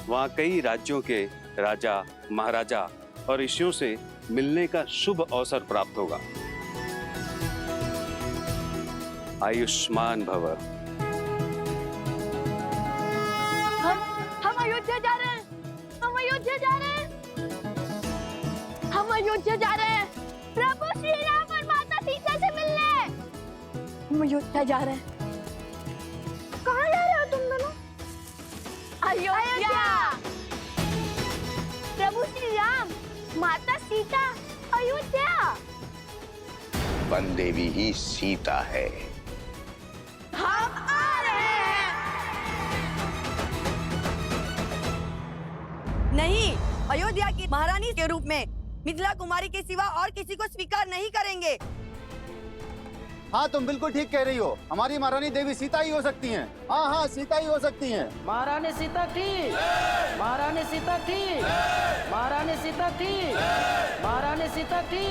वहाँ कई राज्यों के राजा, महाराजा और ऋषियों से मिलने का शुभ अवसर प्राप्त होगा। आयुष्मान भव। हम अयोध्या जा रहे हैं। हम अयोध्या जा रहे हैं। हम अयोध्या जा रहे हैं प्रभु श्री राम और माता सीता से मिलने। हम अयोध्या जा रहे हैं। कहाँ जा रहे हो तुम दोनों? अयोध्या। प्रभु श्री राम, माता सीता, अयोध्या। वन देवी ही सीता है। हम आ रहे हैं। नहीं, अयोध्या की महारानी के रूप में मिथिला कुमारी के सिवा और किसी को स्वीकार नहीं करेंगे। हाँ, तुम बिल्कुल ठीक कह रही हो। हमारी महारानी देवी सीता ही हो सकती हैं। हाँ हाँ, सीता ही हो सकती हैं। महारानी सीता थी। महारानी सीता थी। महारानी सीता थी। महारानी सीता थी।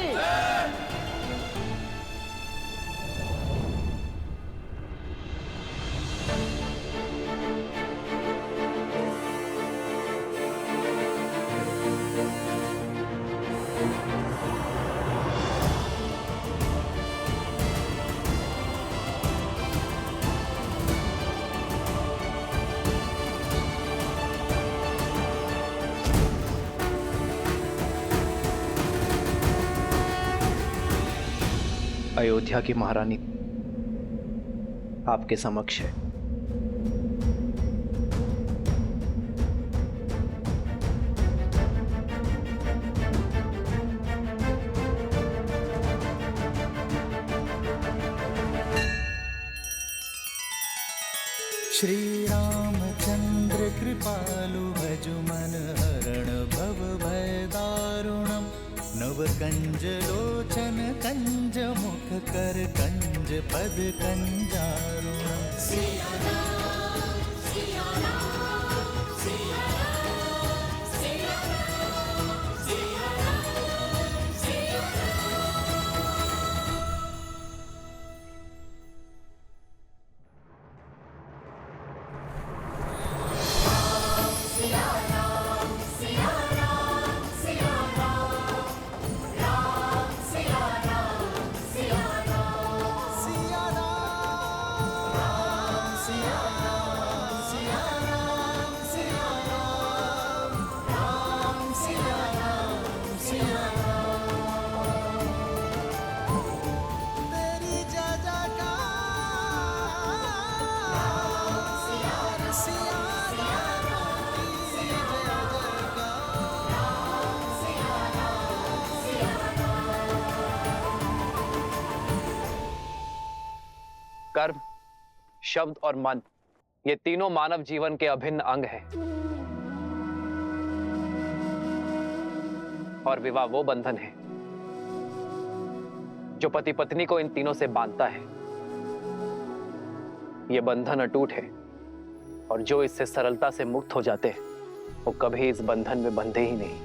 अयोध्या की महारानी आपके समक्ष है। श्री रामचंद्र कृपालु भजु मन हरण भव भय दारुणम। नव कंज लोचन कंज मुख कर कंज पद कंजारुणम। सिया राम, सिया राम, सिया राम, सिया राम, सिया राम, सिया कर्म, शब्द और मन, ये तीनों मानव जीवन के अभिन्न अंग हैं। और विवाह वो बंधन है जो पति पत्नी को इन तीनों से बांधता है। ये बंधन अटूट है और जो इससे सरलता से मुक्त हो जाते हैं वो कभी इस बंधन में बंधे ही नहीं।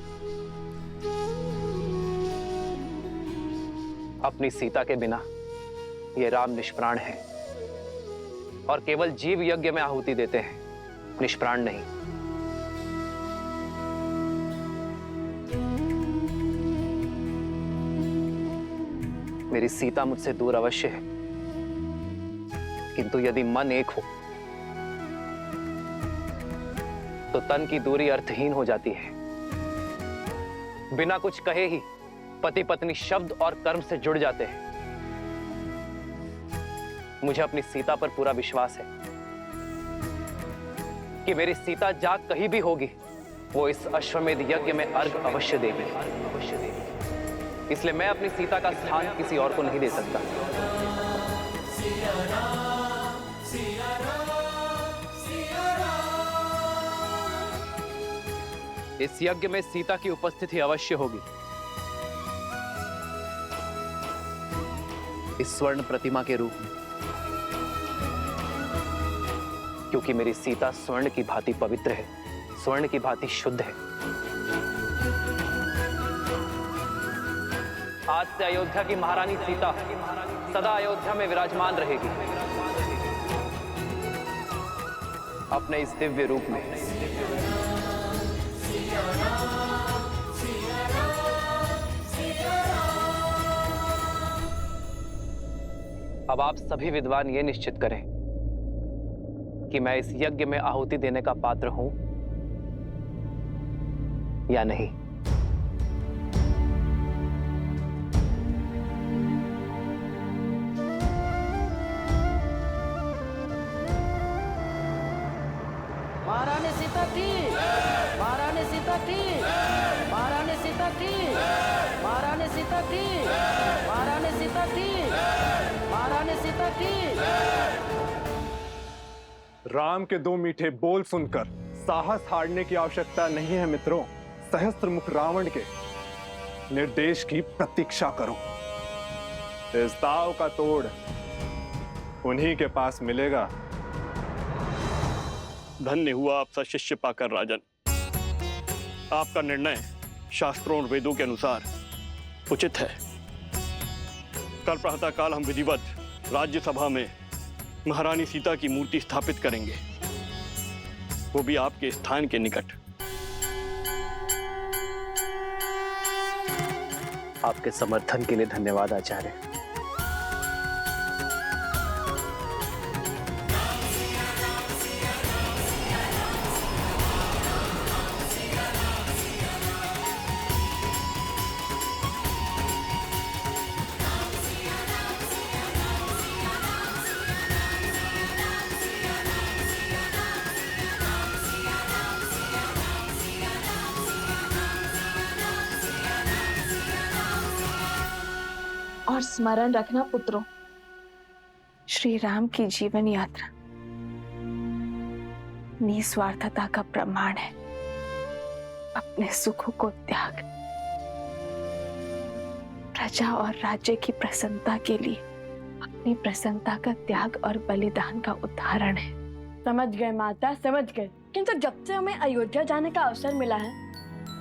अपनी सीता के बिना ये राम निष्प्राण है और केवल जीव यज्ञ में आहुति देते हैं, निष्प्राण नहीं। मेरी सीता मुझसे दूर अवश्य है, किंतु यदि मन एक हो तो तन की दूरी अर्थहीन हो जाती है। बिना कुछ कहे ही पति पत्नी शब्द और कर्म से जुड़ जाते हैं। मुझे अपनी सीता पर पूरा विश्वास है कि मेरी सीता जाग कहीं भी होगी, वो इस अश्वमेध यज्ञ में अर्घ अवश्य देगी। इसलिए मैं अपनी सीता का स्थान किसी और को नहीं दे सकता। इस यज्ञ में सीता की उपस्थिति अवश्य होगी। इस स्वर्ण प्रतिमा के रूप में, क्योंकि मेरी सीता स्वर्ण की भांति पवित्र है, स्वर्ण की भांति शुद्ध है। आज से अयोध्या की महारानी सीता सदा अयोध्या में विराजमान रहेगी, अपने इस दिव्य रूप में। अब आप सभी विद्वान ये निश्चित करें कि मैं इस यज्ञ में आहुति देने का पात्र हूं या नहीं। महारानी सीता थी, महारानी सीता थी, महारानी सीता थी, महारानी सीता थी, महारानी सीता थी, महारानी सीता थी। राम के दो मीठे बोल सुनकर साहस हारने की आवश्यकता नहीं है मित्रों। सहस्त्रमुख रावण के निर्देश की प्रतीक्षा करो। इस दाव का तोड़ उन्हीं के पास मिलेगा। धन्य हुआ आपसा शिष्य पाकर राजन। आपका निर्णय शास्त्रों और वेदों के अनुसार उचित है। कल प्रातःकाल हम विधिवत राज्यसभा में महारानी सीता की मूर्ति स्थापित करेंगे, वो भी आपके स्थान के निकट। आपके समर्थन के लिए धन्यवाद आचार्य। और स्मरण रखना पुत्रों, श्री राम की जीवन यात्रा निस्वार्थता का प्रमाण है। अपने सुखों को त्याग, प्रजा और राज्य की प्रसन्नता के लिए अपनी प्रसन्नता का त्याग और बलिदान का उदाहरण है। समझ गए माता, समझ गए। किंतु जब से हमें अयोध्या जाने का अवसर मिला है,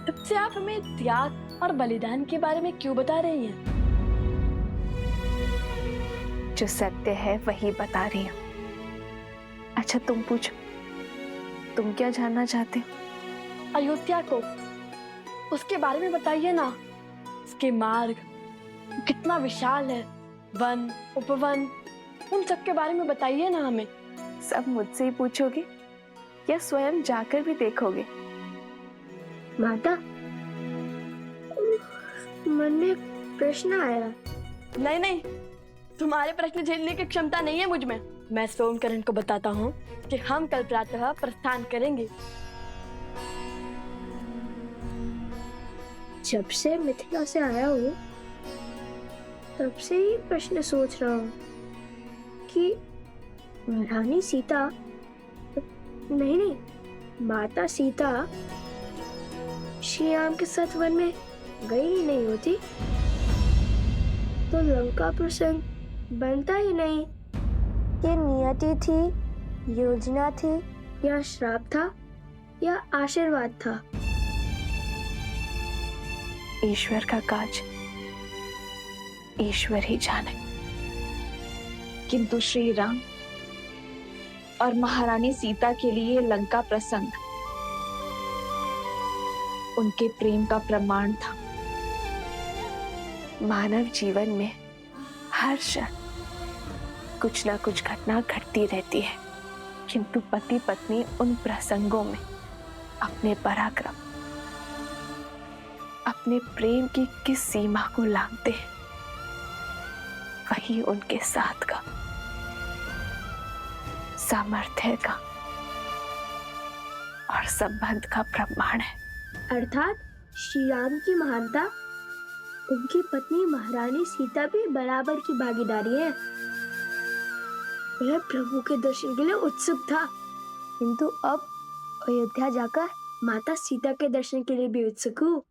तब से आप हमें त्याग और बलिदान के बारे में क्यों बता रही हैं? जो सत्य है वही बता रही हूँ। अच्छा तुम पूछो, तुम क्या जानना चाहते हो? अयोध्या को, उसके बारे में बताइए ना। उसके मार्ग कितना विशाल है, वन उपवन, उन सब के बारे में बताइए ना हमें। सब मुझसे ही पूछोगे या स्वयं जाकर भी देखोगे? माता, मन में प्रश्न आया। नहीं नहीं, तुम्हारे प्रश्न झेलने की क्षमता नहीं है मुझ में। मैं सोमकरण को बताता हूँ कि हम कल प्रातः प्रस्थान करेंगे। जब से मिथिला से आया हूँ तब से ही प्रश्न सोच रहा हूँ कि रानी सीता, नहीं, माता सीता श्री राम के साथ वन में गई ही नहीं होती तो लंका प्रसंग बनता ही नहीं। ये नियति थी, योजना थी, या श्राप था, या आशीर्वाद था? ईश्वर का काज ईश्वर ही जाने। किंतु श्री राम और महारानी सीता के लिए लंका प्रसंग उनके प्रेम का प्रमाण था। मानव जीवन में हर क्षण कुछ ना कुछ घटना घटती रहती है, किंतु पति पत्नी उन प्रसंगों में अपने पराक्रम, अपने प्रेम की किस सीमा को लांघते हैं, वही उनके साथ का, सामर्थ्य का और संबंध का प्रमाण है। अर्थात श्री राम की महानता, उनकी पत्नी महारानी सीता भी बराबर की भागीदारी है। वह प्रभु के दर्शन के लिए उत्सुक था, किंतु अब अयोध्या जाकर माता सीता के दर्शन के लिए भी उत्सुक हूँ।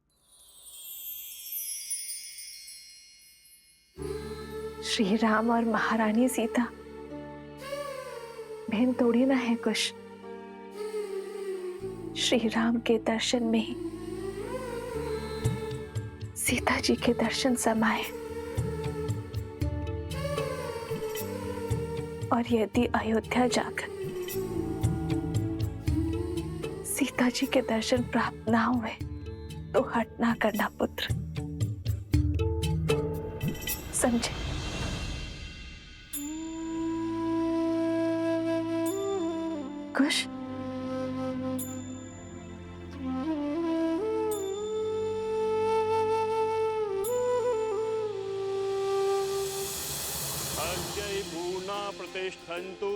श्री राम और महारानी सीता बहन थोड़ी ना है कुछ। श्री राम के दर्शन में ही सीता जी के दर्शन समाये, और यदि अयोध्या जाकर पिताजी के दर्शन प्राप्त ना हुए तो हट ना करना पुत्र, समझे? कुश, अस्यै पूर्णा प्रतिष्ठन्तु,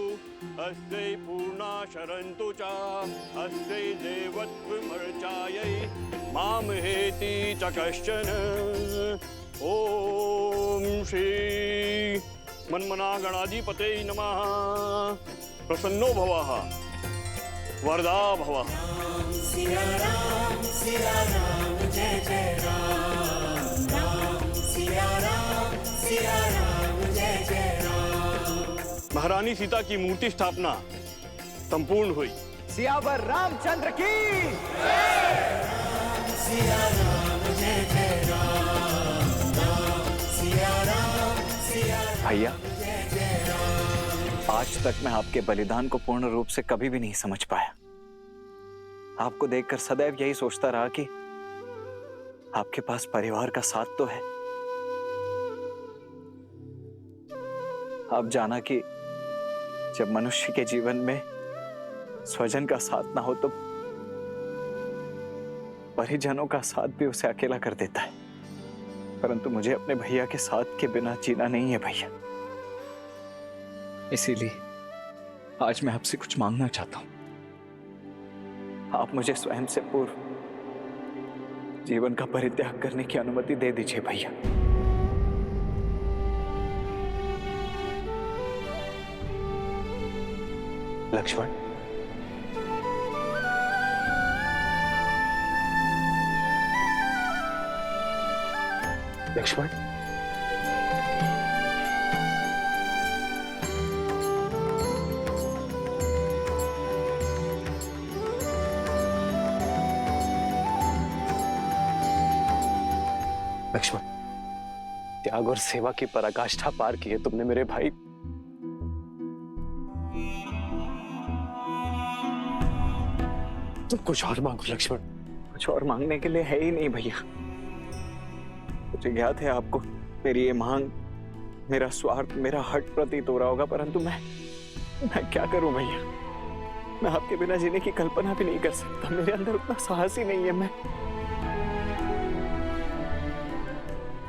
अस्यै पूर्णा शरन्तु च, अस्यै देवत्वमर्चायै मामहेति च कश्चन। ओम श्री मन्मना गणाधिपते नमः। प्रसन्नो भवः, वरदा भवः। सिया राम जय जय राम, राम सिया राम जय जय राम। महारानी सीता की मूर्ति स्थापना संपूर्ण हुई। सियावर रामचंद्र की सिया राम जय जय राम, राम सिया राम भैया, जय जय राम। आज तक मैं आपके बलिदान को पूर्ण रूप से कभी भी नहीं समझ पाया। आपको देखकर सदैव यही सोचता रहा कि आपके पास परिवार का साथ तो है। आप जाना कि जब मनुष्य के जीवन में स्वजन का साथ ना हो तो परिजनों का साथ भी उसे अकेला कर देता है। परंतु मुझे अपने भैया के साथ के बिना जीना नहीं है भैया। इसीलिए आज मैं आपसे कुछ मांगना चाहता हूं। आप मुझे स्वयं से पूर्व जीवन का परित्याग करने की अनुमति दे दीजिए भैया। लक्ष्मण, लक्ष्मण, लक्ष्मण, त्याग और सेवा की पराकाष्ठा पार की है तुमने मेरे भाई। तुम कुछ और मांगो लक्ष्मण। कुछ और मांगने के लिए है ही नहीं भैया। मुझे ज्ञात है आपको मेरी ये मांग, मेरा स्वार्थ, मेरा हट प्रतीत हो रहा होगा, परंतु मैं क्या करूं भैया। मैं आपके बिना जीने की कल्पना भी नहीं कर सकता। मेरे अंदर उतना साहस ही नहीं है।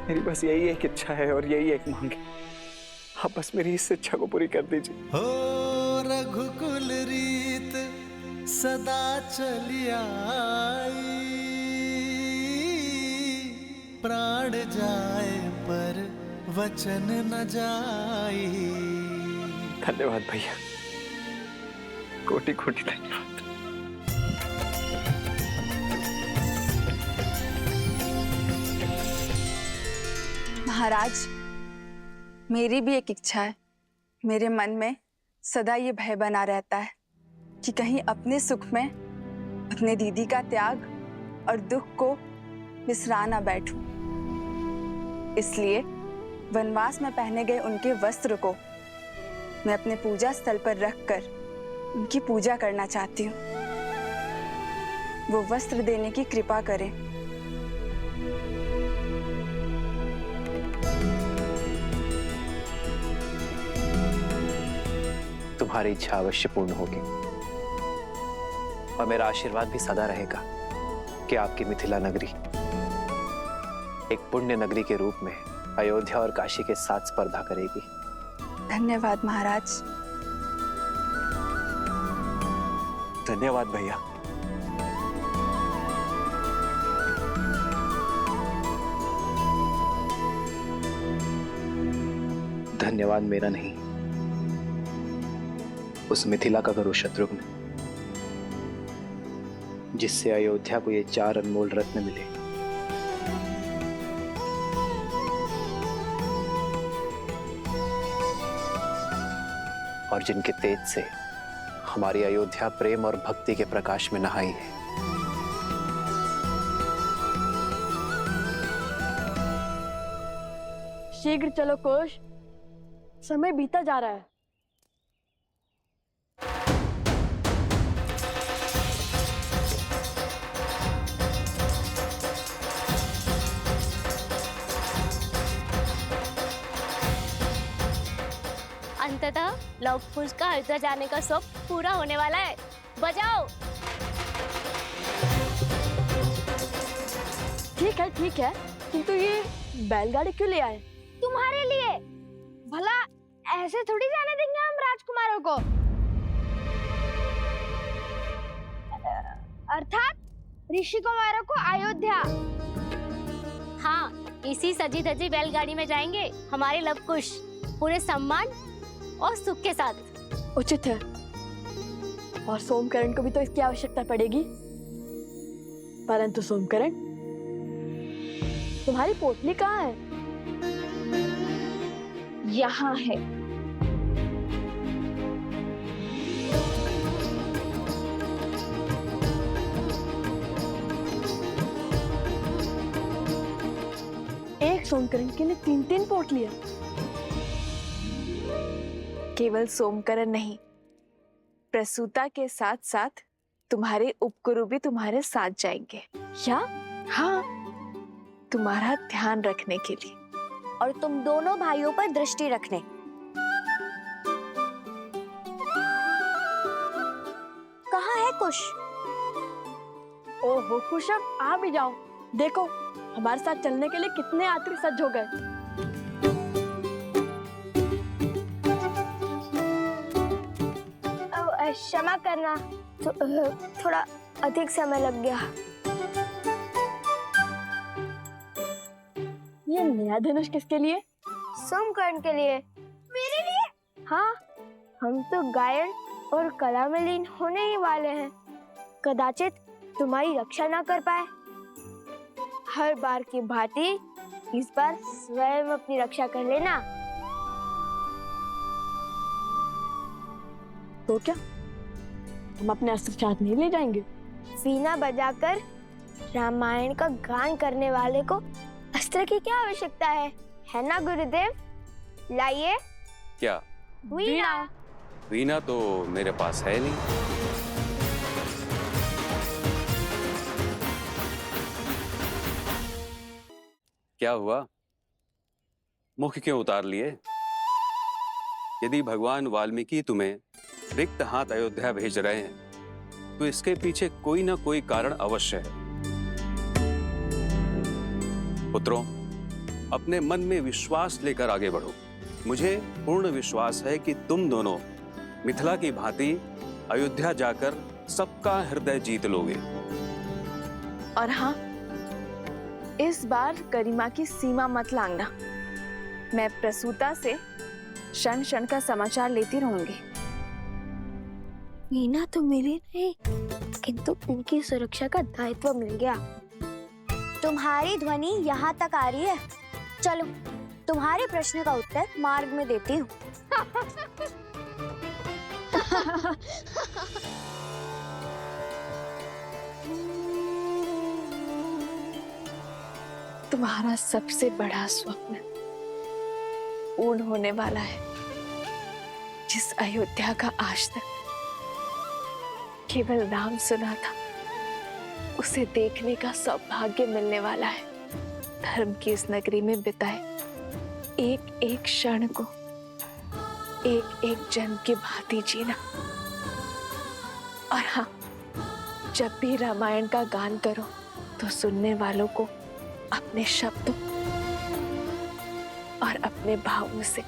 मेरी बस यही एक इच्छा है और यही एक मांग है। आप बस मेरी इस इच्छा को पूरी कर दीजिए। हो रघुकुल रीत सदा चली आई, प्राण जाए पर वचन न जाई। धन्यवाद भैया, कोटि कोटि धन्यवाद। महाराज, मेरी भी एक इच्छा है। मेरे मन में सदा ये भय बना रहता है कि कहीं अपने सुख में अपने दीदी का त्याग और दुख को बिसरा ना बैठूं। इसलिए वनवास में पहने गए उनके वस्त्र को मैं अपने पूजा स्थल पर रखकर उनकी पूजा करना चाहती हूँ। वो वस्त्र देने की कृपा करें। तुम्हारी इच्छा अवश्य पूर्ण होगी और मेरा आशीर्वाद भी सदा रहेगा कि आपकी मिथिला नगरी एक पुण्य नगरी के रूप में अयोध्या और काशी के साथ स्पर्धा करेगी। धन्यवाद महाराज। धन्यवाद भैया। धन्यवाद मेरा नहीं, उस मिथिला का गुरु शत्रुघ्न, जिससे अयोध्या को ये 4 अनमोल रत्न मिले। और जिनके तेज से हमारी अयोध्या प्रेम और भक्ति के प्रकाश में नहाई है। शीघ्र चलो कोश, समय बीता जा रहा है। अंततः लव कुश का अयोध्या जाने का स्वप्न पूरा होने वाला है। बजाओ। ठीक है, किंतु ये बैलगाड़ी क्यों ले आए? तुम्हारे लिए। भला ऐसे थोड़ी जाने देंगे हम राजकुमारों को। अर्थात ऋषि कुमारों को अयोध्या। हाँ, इसी सजी धजी बैलगाड़ी में जाएंगे हमारे लव कुश, पूरे सम्मान और सुख के साथ। उचित है। और सोमकरण को भी तो इसकी आवश्यकता पड़ेगी। परंतु सोमकरण, तुम्हारी पोटली कहाँ है? यहाँ है। एक सोमकरण के लिए 3-3 पोटलियां। केवल सोमकरण नहीं, प्रसूता के साथ साथ तुम्हारे उपगुरु भी तुम्हारे साथ जाएंगे। क्या? हाँ, तुम्हारा ध्यान रखने के लिए और तुम दोनों भाइयों पर दृष्टि रखने। कहाँ है कुश? ओहो कुश, अब आ भी जाओ। देखो, हमारे साथ चलने के लिए कितने यात्री सज्ज हो गए। क्षमा करना, थोड़ा अधिक समय लग गया। ये नया धनुष किसके लिए? सोमकर्ण के लिए। मेरे लिए? हाँ, हम तो गायन और कला में लीन होने ही वाले हैं। कदाचित तुम्हारी रक्षा ना कर पाए। हर बार की भांति इस बार स्वयं अपनी रक्षा कर लेना। तो क्या हम अपने अस्त्र साथ नहीं ले जाएंगे? वीणा बजाकर रामायण का गान करने वाले को अस्त्र की क्या आवश्यकता है ना गुरुदेव? लाइए। क्या? वीणा। वीणा तो मेरे पास है नहीं। क्या हुआ? मुख क्यों उतार लिए? यदि भगवान वाल्मीकि तुम्हें रिक्त हाथ अयोध्या भेज रहे हैं तो इसके पीछे कोई ना कोई कारण अवश्य है। पुत्रों, अपने मन में विश्वास लेकर आगे बढ़ो। मुझे पूर्ण विश्वास है कि तुम दोनों मिथिला की भांति अयोध्या जाकर सबका हृदय जीत लोगे। और हाँ, इस बार गरिमा की सीमा मत लांघना। मैं प्रसूता से क्षण क्षण का समाचार लेती रहूंगी। वीणा तो मिली नहीं, किंतु उनकी सुरक्षा का दायित्व मिल गया। तुम्हारी ध्वनि यहाँ तक आ रही है। चलो, तुम्हारे प्रश्न का उत्तर मार्ग में देती हूँ। तुम्हारा सबसे बड़ा स्वप्न पूर्ण होने वाला है। जिस अयोध्या का आज तक केवल नाम सुना था, उसे देखने का सौभाग्य मिलने वाला है। धर्म की इस नगरी में बिताए एक एक क्षण को एक एक जन्म की भांति जीना। और हाँ, जब भी रामायण का गान करो तो सुनने वालों को अपने शब्दों और अपने भावों से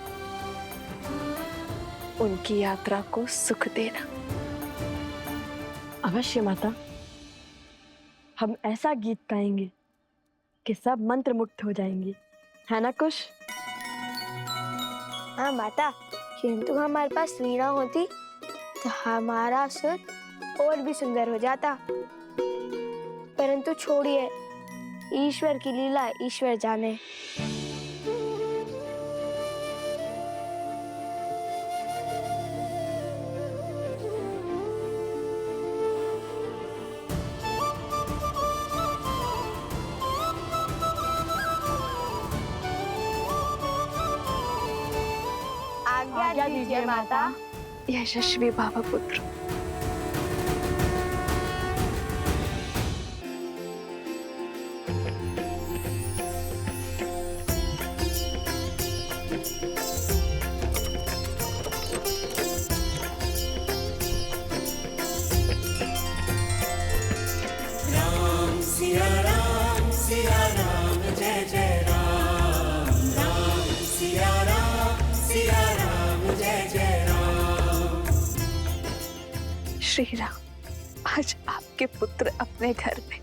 उनकी यात्रा को सुख देना। अवश्य माता, हम ऐसा गीत गाएंगे कि सब मंत्र मुक्त हो जाएंगे, है ना कुश? हाँ माता, किंतु हमारे पास वीणा होती तो हमारा सुर और भी सुंदर हो जाता। परंतु छोड़िए, ईश्वर की लीला ईश्वर जाने। आज्ञा दीजिए माता। यशस्वी भाव पुत्र। श्री राम, आज आपके पुत्र अपने घर में,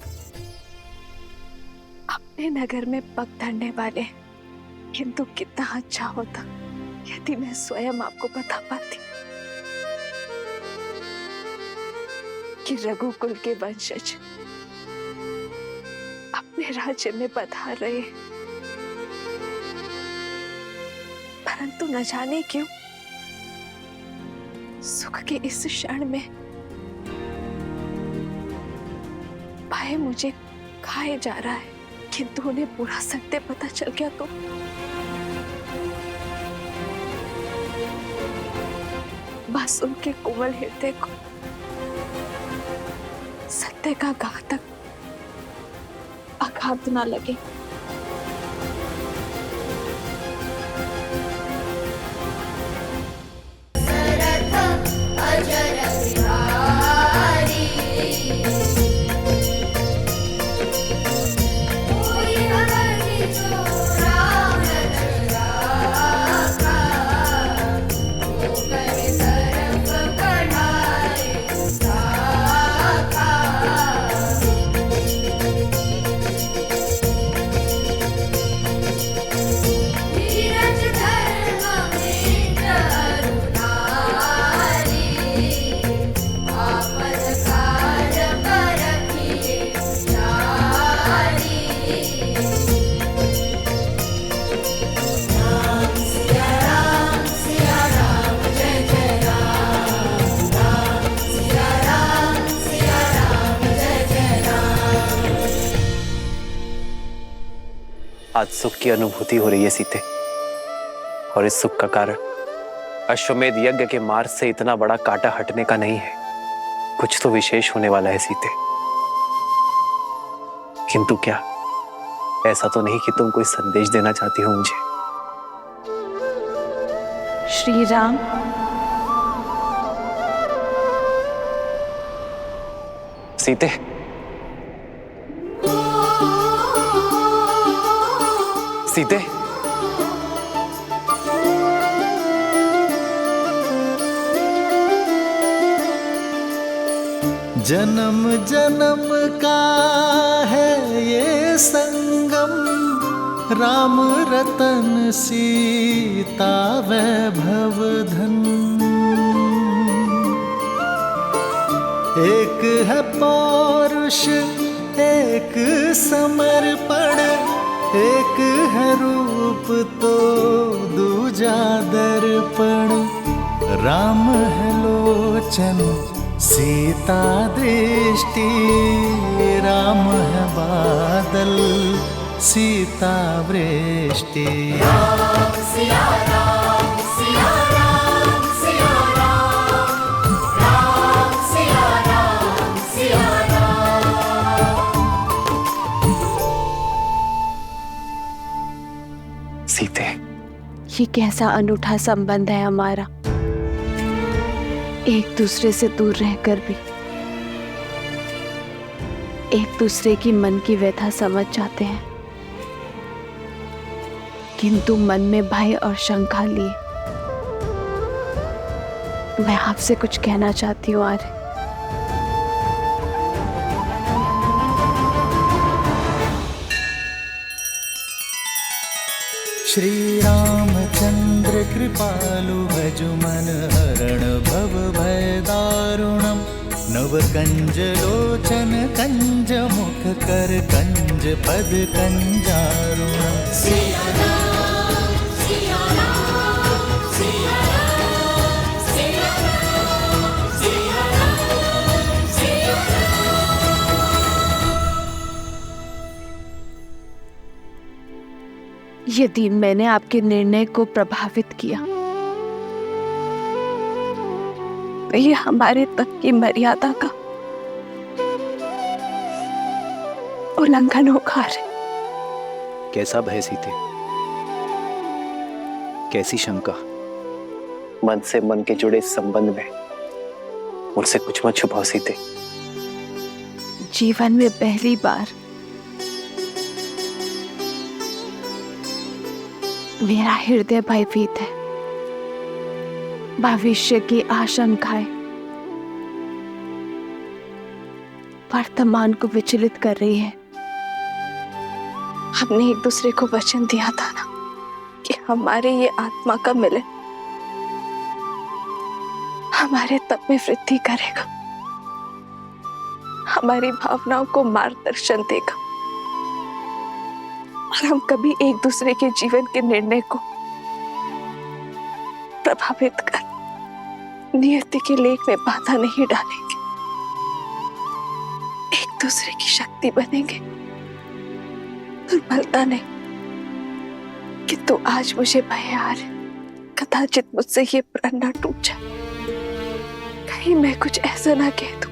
अपने नगर में पग धरने वाले हैं। किंतु कितना अच्छा होता यदि मैं स्वयं आपको बता पाती कि रघुकुल के वंशज अपने राज्य में पधार रहे हैं। परंतु न जाने क्यों सुख के इस क्षण में भय मुझे खाए जा रहा है। किंतु उन्हें पूरा सत्य पता चल गया तो बस उनके कोमल हृदय को सत्य का घातक आघात ना लगे। आज सुख की अनुभूति हो रही है सीते, और इस सुख का कारण अश्वमेध यज्ञ के मार्ग से इतना बड़ा कांटा हटने का नहीं है। कुछ तो विशेष होने वाला है सीते। किंतु क्या ऐसा तो नहीं कि तुम कोई संदेश देना चाहती हो मुझे? श्री राम, सीते, सीते, जन्म जन्म का है ये संगम, राम रतन सीता वैभव धन। एक है पौरुष एक समर्पण, एक है रूप तो दूजा दर्पण। राम है लोचन सीता दृष्टि, राम है बादल सीता वृष्टि। राम सिया राम सिया राम सिया राम, राम सिया राम सिया राम। सीते, ये कैसा अनूठा संबंध है हमारा। एक दूसरे से दूर रहकर भी एक दूसरे की मन की व्यथा समझ जाते हैं, किंतु मन में भय और शंका लिए मैं आपसे कुछ कहना चाहती हूँ आर्य। श्री रामचंद्र कृपालु भजु मन हरण भव भय दारुणम। नव कंज लोचन कंज मुख कर कंज पद कंजारुणम। सिया राम सिया राम सिया राम सिया राम सिया राम सिया राम। यदि मैंने आपके निर्णय को प्रभावित किया तो ये हमारे तक की मर्यादा का उल्लंघन होगा। कैसा भय सीते, कैसी शंका? मन से मन के जुड़े इस संबंध में मुझसे कुछ मत छुपाओ सीते। जीवन में पहली बार मेरा हृदय भयभीत है। भविष्य की आशंकाएं वर्तमान को विचलित कर रही है। हमने एक दूसरे को वचन दिया था ना कि हमारे ये आत्मा का मिलन हमारे तप में वृद्धि करेगा, हमारी भावनाओं को मार्गदर्शन देगा और हम कभी एक दूसरे के जीवन के निर्णय को प्रभावित कर नियति के लेख में बाधा नहीं डालेंगे, एक दूसरे की शक्ति बनेंगे, दुर्बलता नहीं। कि तो आज मुझे भय आ रहा, कदाचित मुझसे ये प्रण न टूट जाए, कहीं मैं कुछ ऐसा ना कह दूं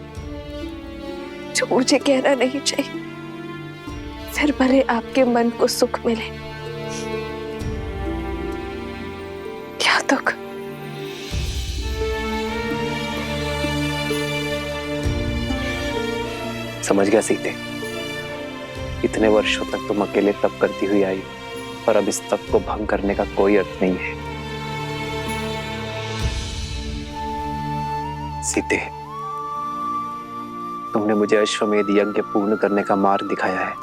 जो मुझे कहना नहीं चाहिए, फिर भले आपके मन को सुख मिले क्या दुख। समझ गया सीते, इतने वर्षों तक तुम अकेले तप करती हुई आई और अब इस तप को भंग करने का कोई अर्थ नहीं है। सीते, तुमने मुझे अश्वमेध यज्ञ पूर्ण करने का मार्ग दिखाया है।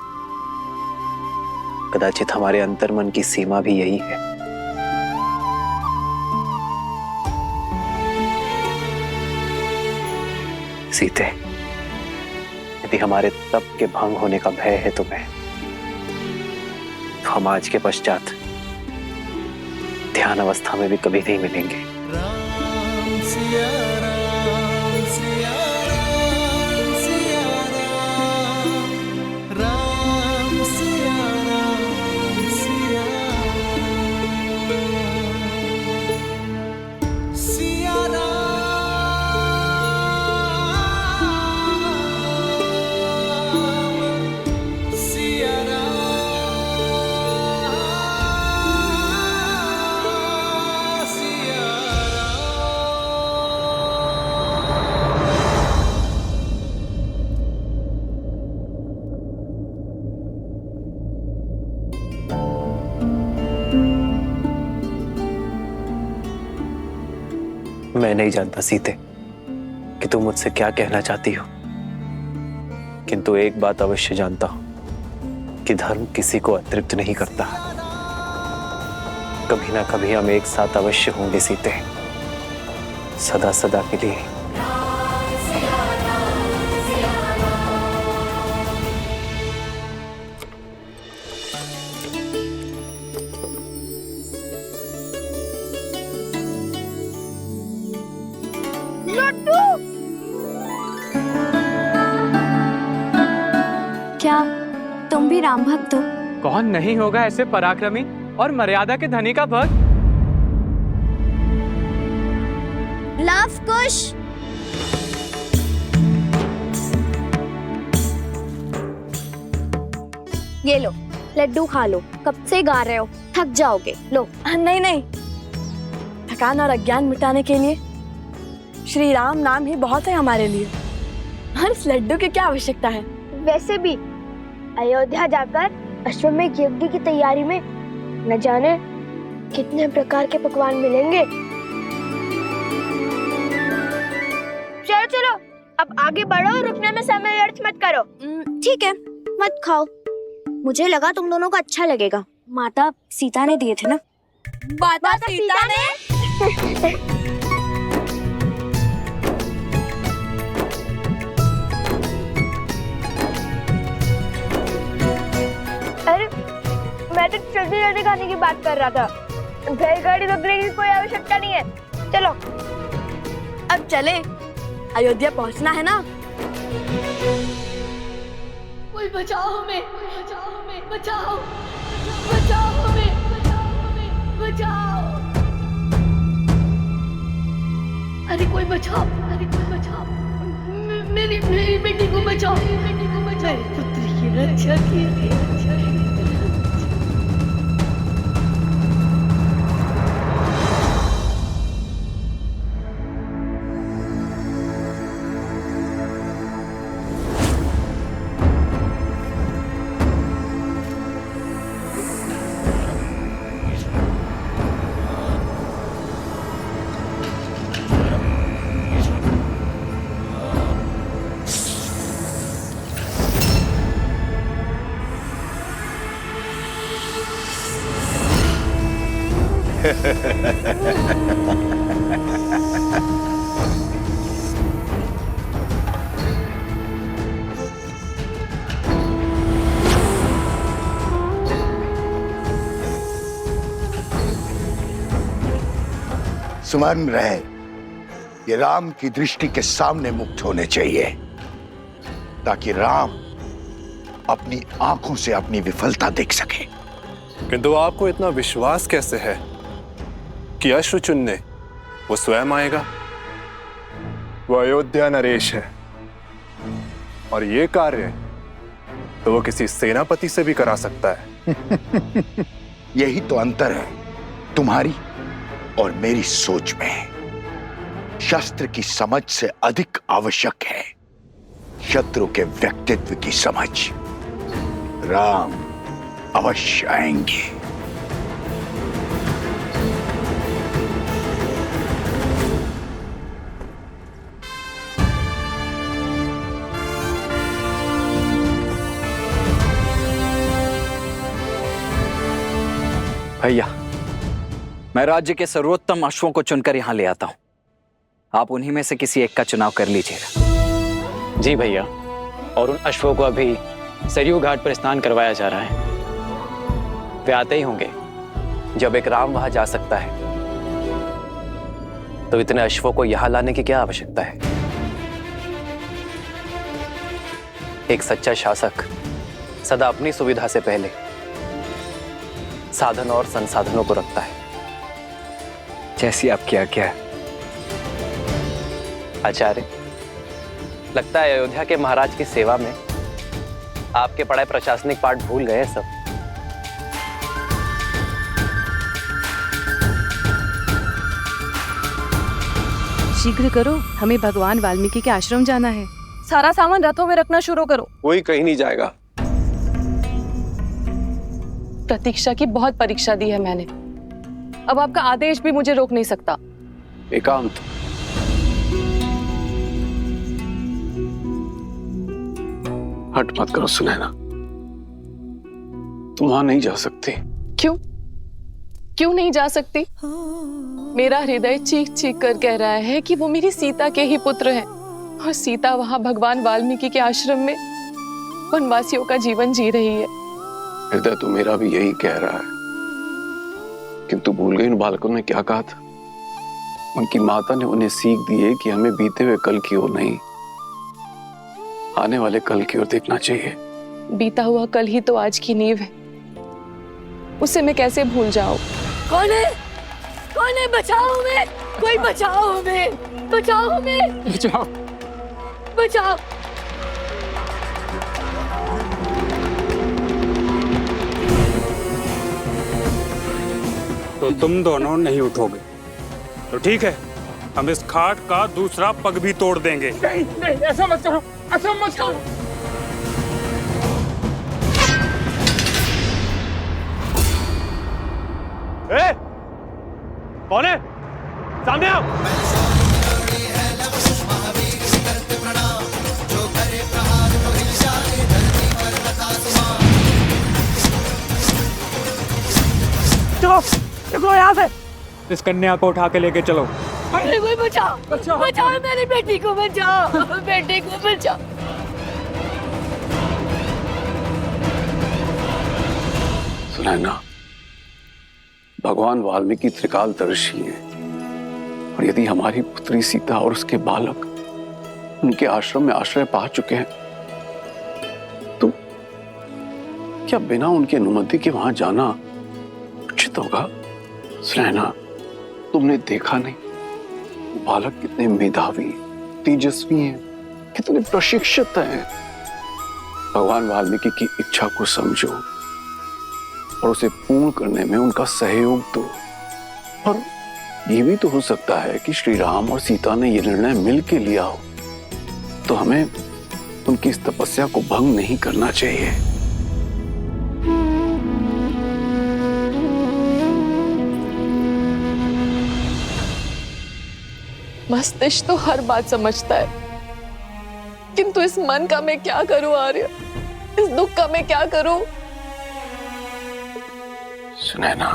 कदाचित हमारे अंतर्मन की सीमा भी यही है। सीते, यदि हमारे तप के भंग होने का भय है तुम्हें, तो हम आज के पश्चात ध्यान अवस्था में भी कभी नहीं मिलेंगे। राम सिया राम सिया राम सिया राम, राम सिया राम सिया राम, सिया राम सिया मैं नहीं जानता सीते कि तुम मुझसे क्या कहना चाहती हो, किंतु एक बात अवश्य जानता हूं कि धर्म किसी को अतृप्त नहीं करता। कभी ना कभी हम एक साथ अवश्य होंगे सीते, सदा सदा के लिए। क्या तुम भी राम भक्त हो? कौन नहीं होगा ऐसे पराक्रमी और मर्यादा के धनी का भक्त। लव कुश, ये लो लड्डू खा लो, कब से गा रहे हो, थक जाओगे। लो। नहीं नहीं, थकान और अज्ञान मिटाने के लिए श्री राम नाम ही बहुत है हमारे लिए, और इस लड्डू की क्या आवश्यकता है। वैसे भी अयोध्या जाकर अश्वमेध यज्ञ की तैयारी में न जाने कितने प्रकार के पकवान मिलेंगे। चलो चलो अब आगे बढ़ो, रुकने में समय व्यर्थ मत करो। ठीक है, मत खाओ, मुझे लगा तुम दोनों को अच्छा लगेगा। माता सीता ने दिए थे ना। माता सीता ने? अरे मैं तो जल्दी जल्दी खाने की बात कर रहा था, बैलगाड़ी रोकने की कोई आवश्यकता नहीं है। चलो अब चले, अयोध्या पहुंचना है ना। कोई बचाओ हमें, बचाओ हमें, बचाओ, बचाओ हमें, बचाओ हमें, बचाओ। अरे कोई बचाओ, अरे कोई बचाओ, मेरी मेरी बेटी को बचाओ, मेरी बेटी को बचाओ, मेरी पुत्री की रक्षा कीजिए, रक्षा कीजिए। स्मरण रहे, ये राम की दृष्टि के सामने मुक्त होने चाहिए, ताकि राम अपनी आंखों से अपनी विफलता देख सके। किंतु आपको इतना विश्वास कैसे है कि अश्रु चुनने वो स्वयं आएगा? वो अयोध्या नरेश है, और ये कार्य तो वो किसी सेनापति से भी करा सकता है। यही तो अंतर है तुम्हारी और मेरी सोच में। शस्त्र की समझ से अधिक आवश्यक है शत्रु के व्यक्तित्व की समझ। राम अवश्य आएंगे। भैया, मैं राज्य के सर्वोत्तम अश्वों को चुनकर यहां ले आता हूं। आप उन्हीं में से किसी एक का चुनाव कर लीजिएगा। जी भैया, और उन अश्वों को अभी सरयू घाट पर स्नान करवाया जा रहा है। वे आते ही होंगे। जब एक राम वहां जा सकता है तो इतने अश्वों को यहां लाने की क्या आवश्यकता है? एक सच्चा शासक सदा अपनी सुविधा से पहले साधन और संसाधनों को रखता है। जैसी आपकी आज्ञा है। आचार्य, लगता है अयोध्या के महाराज की सेवा में आपके पढ़ाए प्रशासनिक पाठ भूल गए सब। शीघ्र करो, हमें भगवान वाल्मीकि के आश्रम जाना है। सारा सामान रथों में रखना शुरू करो। कोई कहीं नहीं जाएगा। प्रतीक्षा की बहुत परीक्षा दी है मैंने, अब आपका आदेश भी मुझे रोक नहीं सकता। एकांत। हट मत करो सुनैना, तुम वहां नहीं जा सकती। क्यों? क्यों नहीं जा सकती? मेरा हृदय चीख चीख कर कह रहा है कि वो मेरी सीता के ही पुत्र हैं, और सीता वहां भगवान वाल्मीकि के आश्रम में वनवासियों का जीवन जी रही है। हृदय तो मेरा भी यही कह रहा है, किंतु भूल गई उन बालकों ने क्या कहा था। उनकी माता ने उन्हें सीख दी है कि हमें बीते हुए कल की ओर नहीं, आने वाले कल की ओर देखना चाहिए। बीता हुआ कल ही तो आज की नींव है, उसे मैं कैसे भूल जाऊं? कौन है? कौन है? बचाओ हमें! कोई बचाओ हमें! बचाओ हमें! बचाओ! बचाओ! तो तुम दोनों नहीं उठोगे तो ठीक है, हम इस खाट का दूसरा पग भी तोड़ देंगे। नहीं नहीं, ऐसा मत करो, ऐसा मत करो। ए, कौन है? सामने आओ। देखो यहाँ से। इस कन्या को उठा के लेके चलो। अरे कोई बचाओ, बचाओ मेरी बेटी को, बचाओ बेटी को, बचाओ। सुनैना, भगवान वाल्मीकि त्रिकालदर्शी हैं, और यदि हमारी पुत्री सीता और उसके बालक उनके आश्रम में आश्रय पा चुके हैं तो क्या बिना उनकी अनुमति के वहां जाना उचित होगा? सुनैना, तुमने देखा नहीं वो बालक कितने मेधावी, तेजस्वी हैं, कितने प्रशिक्षित हैं। भगवान वाल्मीकि की इच्छा को समझो और उसे पूर्ण करने में उनका सहयोग दो। और ये भी तो हो सकता है कि श्री राम और सीता ने ये निर्णय मिल के लिया हो, तो हमें उनकी इस तपस्या को भंग नहीं करना चाहिए। मस्तिष्क तो हर बात समझता है, किंतु इस मन का मैं क्या करूं आर्य? इस दुख का मैं क्या करूं? सुनैना,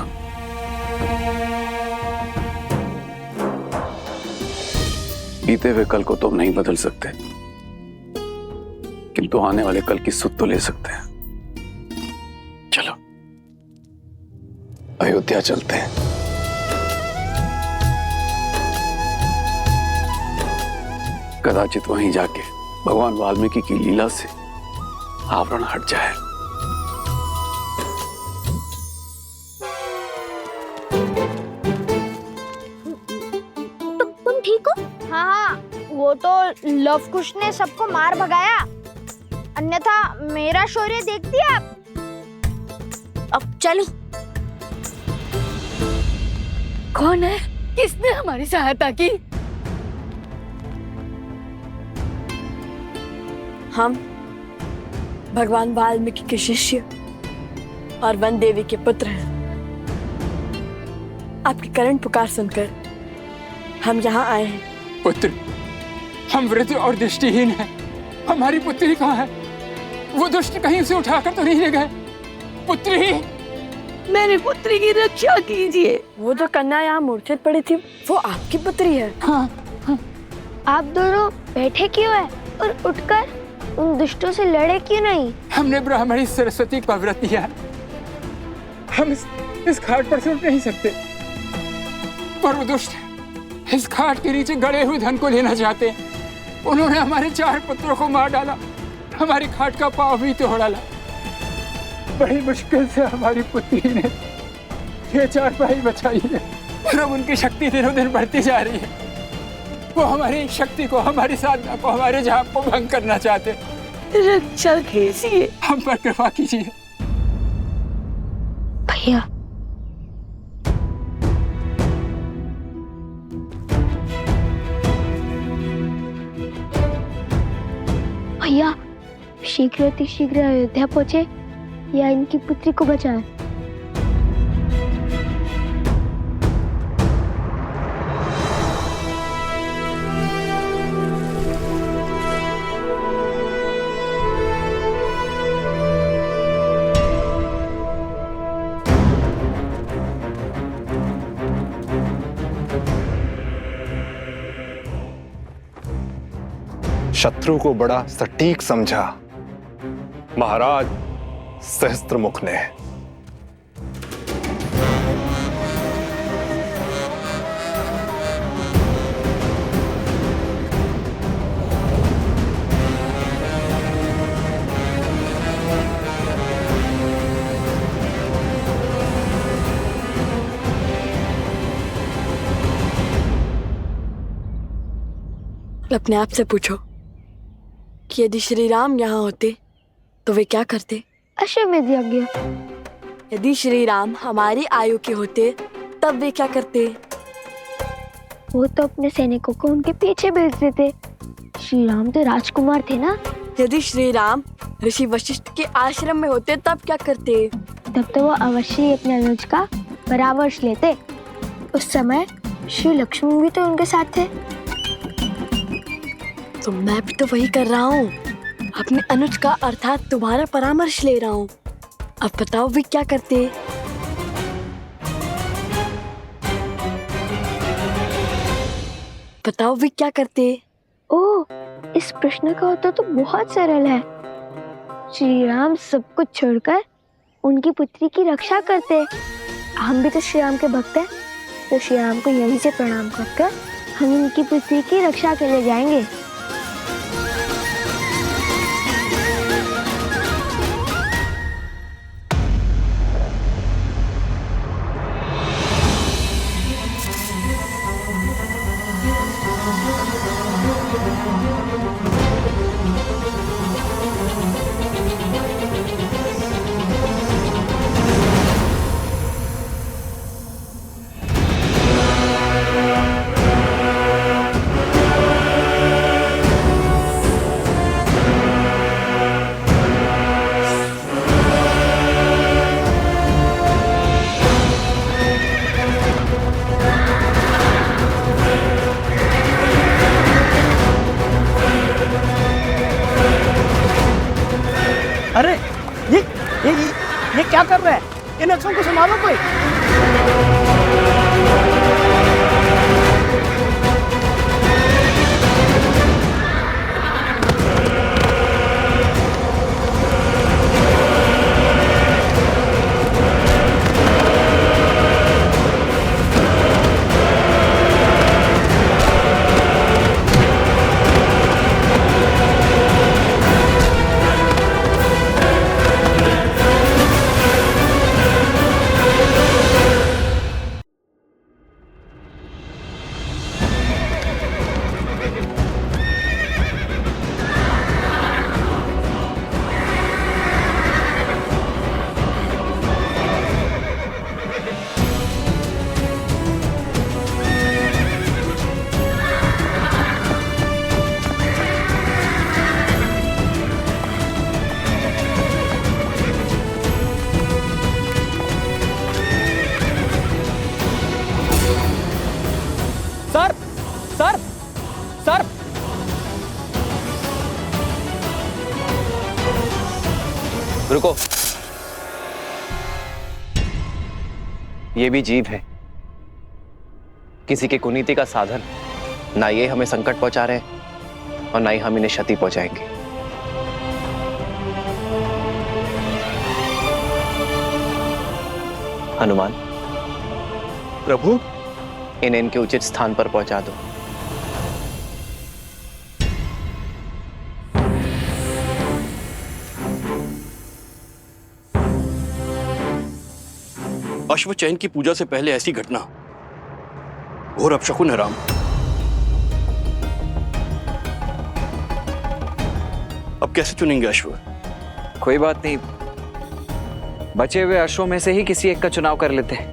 बीते हुए कल को तुम नहीं बदल सकते, किंतु आने वाले कल की सुध तो ले सकते हैं। चलो अयोध्या चलते हैं। कदाचित वहीं जाके भगवान वाल्मीकि की लीला से आवरण हट जाए। तुम ठीक हो? हाँ, वो तो लव कुश ने सबको मार भगाया, अन्यथा मेरा शौर्य देख दिया। अब चलो। कौन है? किसने हमारी सहायता की? हम भगवान वाल्मीकि के शिष्य और वन देवी के पुत्र हैं। आपकी करुण पुकार सुनकर हम यहाँ आए हैं। पुत्र, हम वृद्ध और दृष्टिहीन हैं। हमारी पुत्री कहाँ है? वो दुष्ट कहीं उसे उठाकर तो नहीं ले गए? पुत्री, मेरी पुत्री की रक्षा कीजिए। वो जो कन्या यहाँ मूर्छित पड़ी थी, वो आपकी पुत्री है। हाँ, हाँ। आप दोनों बैठे क्यों हैं और उठकर उन दुष्टों से लड़े क्यों नहीं? हमने ब्राह्मणी सरस्वती का व्रत किया। हम इस घाट पर से उठ नहीं सकते, पर वो दुष्ट इस घाट के नीचे गड़े हुए धन को लेना चाहते हैं। उन्होंने हमारे 4 पुत्रों को मार डाला, हमारी घाट का पांव भी तोड़ डाला। बड़ी मुश्किल से हमारी पुत्री ने ये 4 भाई बचाई है, और अब उनकी शक्ति दिनों दिन बढ़ती जा रही है। वो हमारी शक्ति को, हमारी साधना को, हमारे जाप को भंग करना चाहते। रक्षा कीजिए, हम पर कृपा कीजिए। भैया, भैया शीघ्र अतिशीघ्र अयोध्या पहुंचे या इनकी पुत्री को बचाएं। शत्रु को बड़ा सटीक समझा महाराज सहस्त्रमुख ने। अपने आप से पूछो कि यदि श्री राम यहाँ होते तो वे क्या करते? अश्वमेध यज्ञ। यदि श्री राम हमारी आयु के होते तब वे क्या करते? वो तो अपने सैनिकों को उनके पीछे भेज देते। श्री राम तो राजकुमार थे ना। यदि श्री राम ऋषि वशिष्ठ के आश्रम में होते तब क्या करते? तब तो वो अवश्य ही अपने अनुज का परामर्श लेते। उस समय श्री लक्ष्मण भी तो उनके साथ थे। तो मैं भी तो वही कर रहा हूँ, अपने अनुज का अर्थात तुम्हारा परामर्श ले रहा हूँ। अब बताओ वे क्या करते? बताओ वे क्या करते? ओह, इस प्रश्न का उत्तर तो बहुत सरल है। श्री राम सब कुछ छोड़कर उनकी पुत्री की रक्षा करते। हम भी तो श्री राम के भक्त हैं, तो श्री राम को यहीं से प्रणाम करके हम उनकी पुत्री की रक्षा के लिए जाएंगे। अरे ये क्या कर रहे हैं? इन अक्षरों को संभालो कोई। रुको, ये भी जीव है, किसी के कुनीति का साधन। ना ये हमें संकट पहुंचा रहे हैं और ना ही हम इन्हें क्षति पहुंचाएंगे। हनुमान, प्रभु, इन्हें इनके उचित स्थान पर पहुंचा दो। अश्व चयन की पूजा से पहले ऐसी घटना घोर अपशकुन है राम। अब कैसे चुनेंगे अश्व? कोई बात नहीं, बचे हुए अश्वों में से ही किसी एक का चुनाव कर लेते हैं।